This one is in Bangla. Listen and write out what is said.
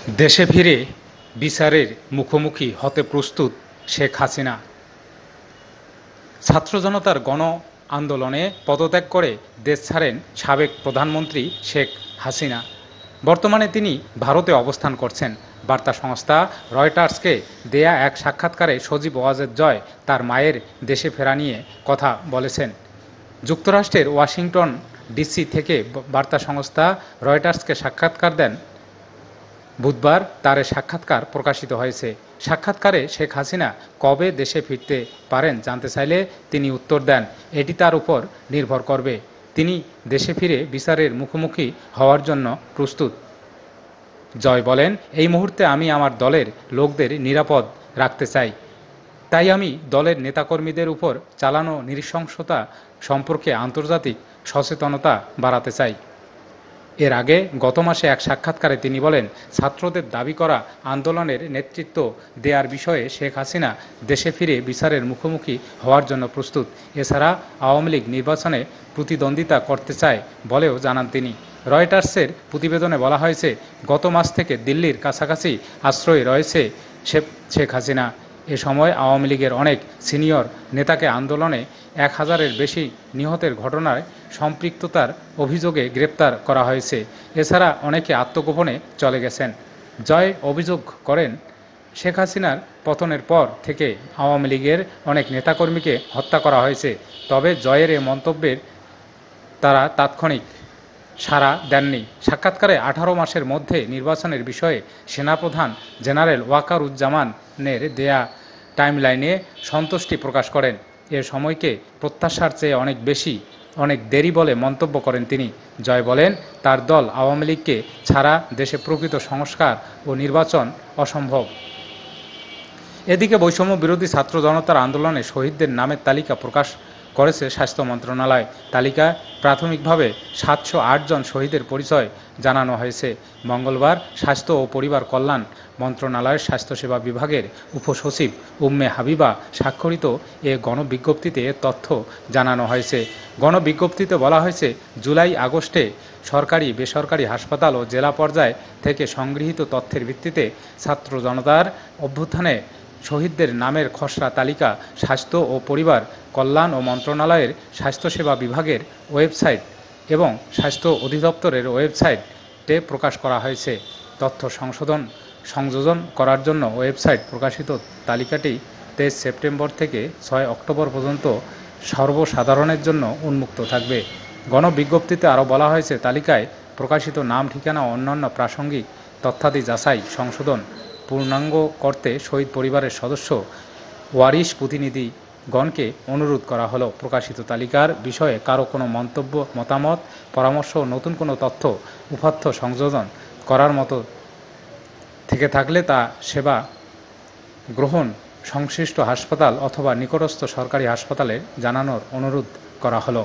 দেশে ফিরে বিচারের মুখোমুখি হতে প্রস্তুত শেখ হাসিনা। ছাত্র জনতার গণ আন্দোলনে পদত্যাগ করে দেশ ছাড়েন সাবেক প্রধানমন্ত্রী শেখ হাসিনা। বর্তমানে তিনি ভারতে অবস্থান করছেন। বার্তা সংস্থা রয়টার্সকে দেয়া এক সাক্ষাৎকারে সজীব ওয়াজেদ জয় তার মায়ের দেশে ফেরা নিয়ে কথা বলেছেন। যুক্তরাষ্ট্রের ওয়াশিংটন ডিসি থেকে বার্তা সংস্থা রয়টার্সকে সাক্ষাৎকার দেন বুধবার তার সাক্ষাৎকার প্রকাশিত হয়েছে। সাক্ষাৎকারে শেখ হাসিনা কবে দেশে ফিরতে পারেন জানতে চাইলে তিনি উত্তর দেন, এটি তার উপর নির্ভর করবে। তিনি দেশে ফিরে বিচারের মুখোমুখি হওয়ার জন্য প্রস্তুত। জয় বলেন, এই মুহূর্তে আমি আমার দলের লোকদের নিরাপদ রাখতে চাই। তাই আমি দলের নেতাকর্মীদের উপর চালানো নৃশংসতা সম্পর্কে আন্তর্জাতিক সচেতনতা বাড়াতে চাই। এর আগে গত মাসে এক সাক্ষাৎকারে তিনি বলেন, ছাত্রদের দাবি করা আন্দোলনের নেতৃত্ব দেওয়ার বিষয়ে শেখ হাসিনা দেশে ফিরে বিচারের মুখোমুখি হওয়ার জন্য প্রস্তুত। এছাড়া আওয়ামী লীগ নির্বাচনে প্রতিদ্বন্দ্বিতা করতে চায় বলেও জানান তিনি। রয়টার্সের প্রতিবেদনে বলা হয়েছে, গত মাস থেকে দিল্লির কাছাকাছি আশ্রয়ে রয়েছে শেখ হাসিনা। এ সময় আওয়ামী লীগের অনেক সিনিয়র নেতাকে আন্দোলনে 1000-এর বেশি নিহতের ঘটনায় সম্পৃক্ততার অভিযোগে গ্রেপ্তার করা হয়েছে। এছাড়া অনেকে আত্মগোপনে চলে গেছেন। জয় অভিযোগ করেন, শেখ হাসিনার পতনের পর থেকে আওয়ামী লীগের অনেক নেতাকর্মীকে হত্যা করা হয়েছে। তবে জয়ের এ মন্তব্যের তারা তাৎক্ষণিক সাড়া দেননি। সাক্ষাৎকারে 18 মাসের মধ্যে নির্বাচনের বিষয়ে সেনাপ্রধান জেনারেল ওয়াকারুজ্জামানের দেয়া টাইমলাইনে সন্তুষ্টি প্রকাশ করেন। এ সময়কে প্রত্যাশার চেয়ে অনেক দেরি বলে মন্তব্য করেন তিনি। জয় বলেন, তার দল আওয়ামী লীগকে ছাড়া দেশে প্রকৃত সংস্কার ও নির্বাচন অসম্ভব। এদিকে বৈষম্য বিরোধী ছাত্র জনতার আন্দোলনে শহীদদের নামের তালিকা প্রকাশ করেছে স্বাস্থ্য মন্ত্রণালয়। তালিকায় প্রাথমিকভাবে 708 জন শহীদের পরিচয় জানানো হয়েছে। মঙ্গলবার স্বাস্থ্য ও পরিবার কল্যাণ মন্ত্রণালয়ের স্বাস্থ্যসেবা বিভাগের উপসচিব উম্মে হাবিবা স্বাক্ষরিত এ গণবিজ্ঞপ্তিতে এ তথ্য জানানো হয়েছে। গণবিজ্ঞপ্তিতে বলা হয়েছে, জুলাই-আগস্টে সরকারি বেসরকারি হাসপাতাল ও জেলা পর্যায় থেকে সংগৃহীত তথ্যের ভিত্তিতে ছাত্র জনতার অভ্যুত্থানে শহীদদের নামের খসড়া তালিকা স্বাস্থ্য ও পরিবার কল্যাণ ও মন্ত্রণালয়ের স্বাস্থ্যসেবা বিভাগের ওয়েবসাইট এবং স্বাস্থ্য অধিদপ্তরের ওয়েবসাইটে প্রকাশ করা হয়েছে। তথ্য সংযোজন করার জন্য ওয়েবসাইট প্রকাশিত তালিকাটি 23 সেপ্টেম্বর থেকে 6 অক্টোবর পর্যন্ত সর্বসাধারণের জন্য উন্মুক্ত থাকবে। গণবিজ্ঞপ্তিতে আরও বলা হয়েছে, তালিকায় প্রকাশিত নাম, ঠিকানা ও অন্যান্য প্রাসঙ্গিক তথ্যাদি যাচাই সংশোধন পূর্ণাঙ্গ করতে শহীদ পরিবারের সদস্য ওয়ারিশ প্রতিনিধিগণকে অনুরোধ করা হলো। প্রকাশিত তালিকার বিষয়ে কারো কোনো মন্তব্য, মতামত, পরামর্শ ও নতুন কোনো তথ্য উপাত্ত সংযোজন করার মতো থেকে থাকলে তা সেবা গ্রহণ সংশ্লিষ্ট হাসপাতাল অথবা নিকটস্থ সরকারি হাসপাতালে জানানোর অনুরোধ করা হলো।